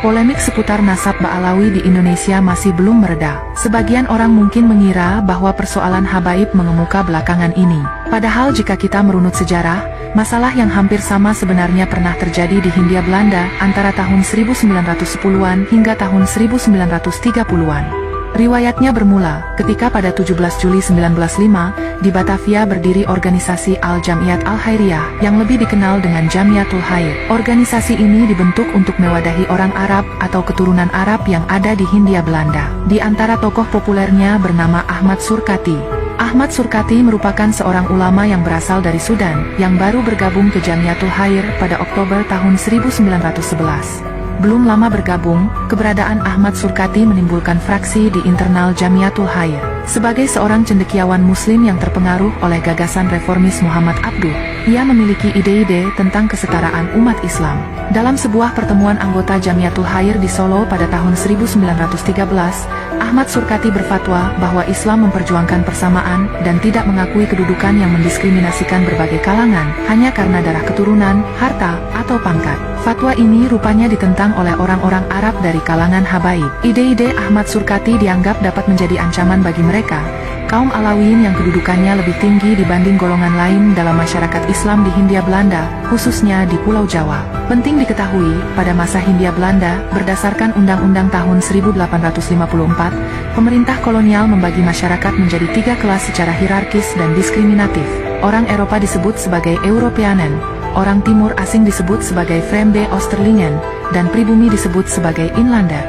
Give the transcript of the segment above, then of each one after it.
Polemik seputar nasab Ba'alawi di Indonesia masih belum mereda. Sebagian orang mungkin mengira bahwa persoalan habaib mengemuka belakangan ini. Padahal jika kita merunut sejarah, masalah yang hampir sama sebenarnya pernah terjadi di Hindia Belanda antara tahun 1910-an hingga tahun 1930-an. Riwayatnya bermula ketika pada 17 Juli 1905, di Batavia berdiri organisasi Al-Jamiyat Al-Khairiyah yang lebih dikenal dengan Jamiatul Khair. Organisasi ini dibentuk untuk mewadahi orang Arab atau keturunan Arab yang ada di Hindia Belanda. Di antara tokoh populernya bernama Ahmad Surkati. Ahmad Surkati merupakan seorang ulama yang berasal dari Sudan, yang baru bergabung ke Jamiatul Khair pada Oktober tahun 1911. Belum lama bergabung, keberadaan Ahmad Surkati menimbulkan fraksi di internal Jamiatul Khair. Sebagai seorang cendekiawan muslim yang terpengaruh oleh gagasan reformis Muhammad Abduh, ia memiliki ide-ide tentang kesetaraan umat Islam. Dalam sebuah pertemuan anggota Jamiatul Khair di Solo pada tahun 1913, Ahmad Surkati berfatwa bahwa Islam memperjuangkan persamaan dan tidak mengakui kedudukan yang mendiskriminasikan berbagai kalangan hanya karena darah keturunan, harta, atau pangkat. Fatwa ini rupanya ditentang oleh orang-orang Arab dari kalangan habaib. Ide-ide Ahmad Surkati dianggap dapat menjadi ancaman bagi mereka, kaum Alawiyin yang kedudukannya lebih tinggi dibanding golongan lain dalam masyarakat Islam di Hindia Belanda, khususnya di Pulau Jawa. Penting diketahui, pada masa Hindia Belanda, berdasarkan Undang-Undang tahun 1854, pemerintah kolonial membagi masyarakat menjadi 3 kelas secara hierarkis dan diskriminatif. Orang Eropa disebut sebagai Europeanen, orang Timur asing disebut sebagai Fremde Oosterlingen, dan pribumi disebut sebagai Inlander.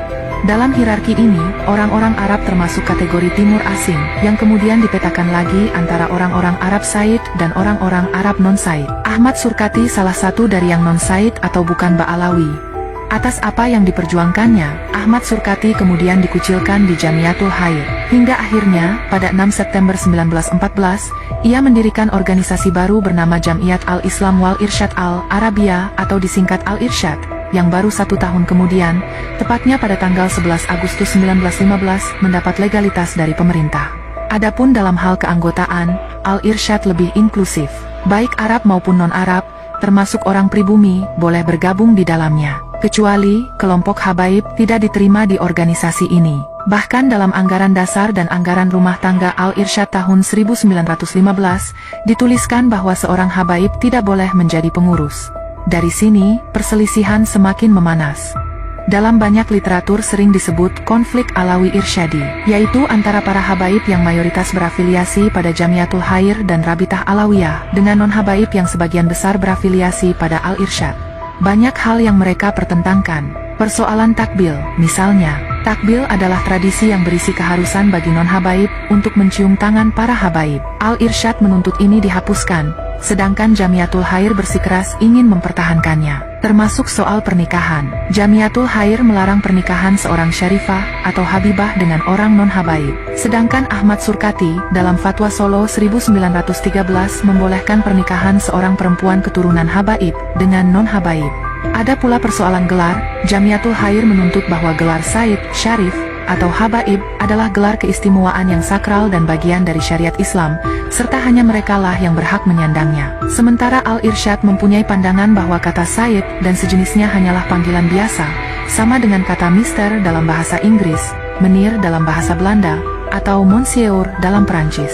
Dalam hierarki ini, orang-orang Arab termasuk kategori Timur asing, yang kemudian dipetakan lagi antara orang-orang Arab Said dan orang-orang Arab non-Said. Ahmad Surkati salah satu dari yang non-Said atau bukan Ba'alawi. Atas apa yang diperjuangkannya, Ahmad Surkati kemudian dikucilkan di Jamiatul Khair. Hingga akhirnya, pada 6 September 1914, ia mendirikan organisasi baru bernama Jamiat Al-Islam Wal Irsyad Al-Arabia atau disingkat Al-Irsyad, yang baru 1 tahun kemudian, tepatnya pada tanggal 11 Agustus 1915, mendapat legalitas dari pemerintah. Adapun dalam hal keanggotaan, Al-Irsyad lebih inklusif. Baik Arab maupun non-Arab, termasuk orang pribumi, boleh bergabung di dalamnya. Kecuali, kelompok habaib tidak diterima di organisasi ini. Bahkan dalam anggaran dasar dan anggaran rumah tangga Al-Irsyad tahun 1915, dituliskan bahwa seorang habaib tidak boleh menjadi pengurus. Dari sini, perselisihan semakin memanas. Dalam banyak literatur sering disebut konflik Alawi Irsyadi, yaitu antara para habaib yang mayoritas berafiliasi pada Jamiatul Khair dan Rabitah Alawiyah, dengan non-habaib yang sebagian besar berafiliasi pada Al-Irsyad. Banyak hal yang mereka pertentangkan. Persoalan takbil, misalnya. Takbil adalah tradisi yang berisi keharusan bagi non-habaib untuk mencium tangan para habaib. Al-Irsyad menuntut ini dihapuskan, sedangkan Jamiatul Khair bersikeras ingin mempertahankannya. Termasuk soal pernikahan. Jamiatul Khair melarang pernikahan seorang syarifah atau habibah dengan orang non-habaib. Sedangkan Ahmad Surkati, dalam Fatwa Solo 1913 membolehkan pernikahan seorang perempuan keturunan habaib dengan non-habaib. Ada pula persoalan gelar. Jamiatul Khair menuntut bahwa gelar Said, Syarif, atau Habaib adalah gelar keistimewaan yang sakral dan bagian dari syariat Islam, serta hanya merekalah yang berhak menyandangnya. Sementara Al-Irsyad mempunyai pandangan bahwa kata Said dan sejenisnya hanyalah panggilan biasa, sama dengan kata Mister dalam bahasa Inggris, Menir dalam bahasa Belanda, atau Monsieur dalam Perancis.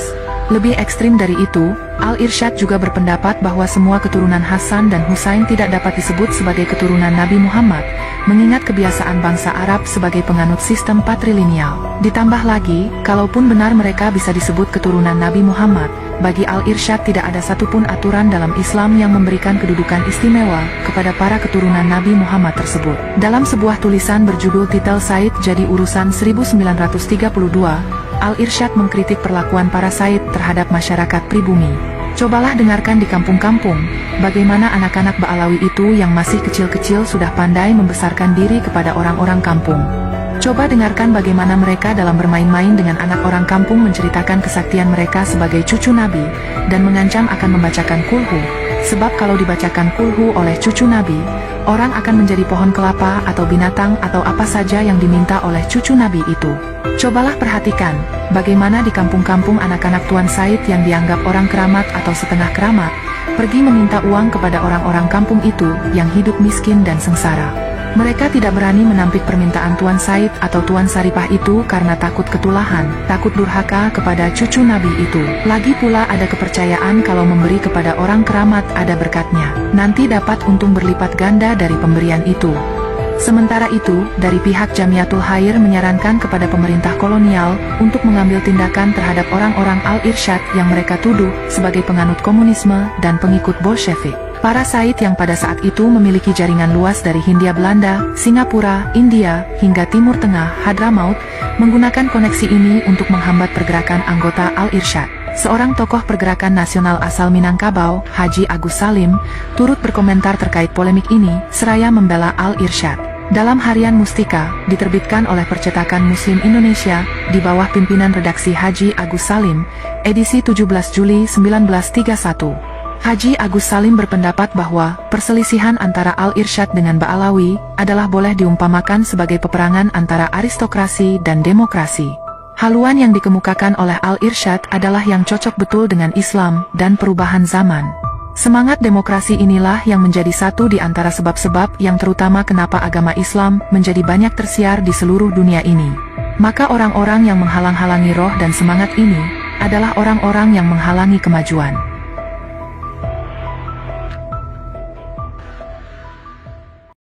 Lebih ekstrim dari itu, Al-Irsyad juga berpendapat bahwa semua keturunan Hasan dan Husain tidak dapat disebut sebagai keturunan Nabi Muhammad, mengingat kebiasaan bangsa Arab sebagai penganut sistem patrilineal. Ditambah lagi, kalaupun benar mereka bisa disebut keturunan Nabi Muhammad, bagi Al-Irsyad tidak ada satupun aturan dalam Islam yang memberikan kedudukan istimewa kepada para keturunan Nabi Muhammad tersebut. Dalam sebuah tulisan berjudul Titel Said Jadi Urusan 1932, Al-Irsyad mengkritik perlakuan para Said terhadap masyarakat pribumi. Cobalah dengarkan di kampung-kampung, bagaimana anak-anak Ba'alawi itu yang masih kecil-kecil sudah pandai membesarkan diri kepada orang-orang kampung. Coba dengarkan bagaimana mereka dalam bermain-main dengan anak orang kampung menceritakan kesaktian mereka sebagai cucu Nabi, dan mengancam akan membacakan kulhu, sebab kalau dibacakan kulhu oleh cucu Nabi, orang akan menjadi pohon kelapa atau binatang atau apa saja yang diminta oleh cucu Nabi itu. Cobalah perhatikan, bagaimana di kampung-kampung anak-anak Tuan Said yang dianggap orang keramat atau setengah keramat, pergi meminta uang kepada orang-orang kampung itu yang hidup miskin dan sengsara. Mereka tidak berani menampik permintaan Tuan Said atau Tuan Saripah itu karena takut ketulahan, takut durhaka kepada cucu Nabi itu. Lagi pula ada kepercayaan kalau memberi kepada orang keramat ada berkatnya, nanti dapat untung berlipat ganda dari pemberian itu. Sementara itu, dari pihak Jamiatul Khair menyarankan kepada pemerintah kolonial untuk mengambil tindakan terhadap orang-orang Al-Irsyad yang mereka tuduh sebagai penganut komunisme dan pengikut Bolshevik. Para Said yang pada saat itu memiliki jaringan luas dari Hindia Belanda, Singapura, India, hingga Timur Tengah, Hadramaut, menggunakan koneksi ini untuk menghambat pergerakan anggota Al-Irsyad. Seorang tokoh pergerakan nasional asal Minangkabau, Haji Agus Salim, turut berkomentar terkait polemik ini, seraya membela Al-Irsyad. Dalam harian Mustika, diterbitkan oleh Percetakan Muslim Indonesia, di bawah pimpinan redaksi Haji Agus Salim, edisi 17 Juli 1931. Haji Agus Salim berpendapat bahwa perselisihan antara Al-Irsyad dengan Ba'alawi adalah boleh diumpamakan sebagai peperangan antara aristokrasi dan demokrasi. Haluan yang dikemukakan oleh Al-Irsyad adalah yang cocok betul dengan Islam dan perubahan zaman. Semangat demokrasi inilah yang menjadi satu di antara sebab-sebab yang terutama kenapa agama Islam menjadi banyak tersiar di seluruh dunia ini. Maka orang-orang yang menghalang-halangi roh dan semangat ini adalah orang-orang yang menghalangi kemajuan.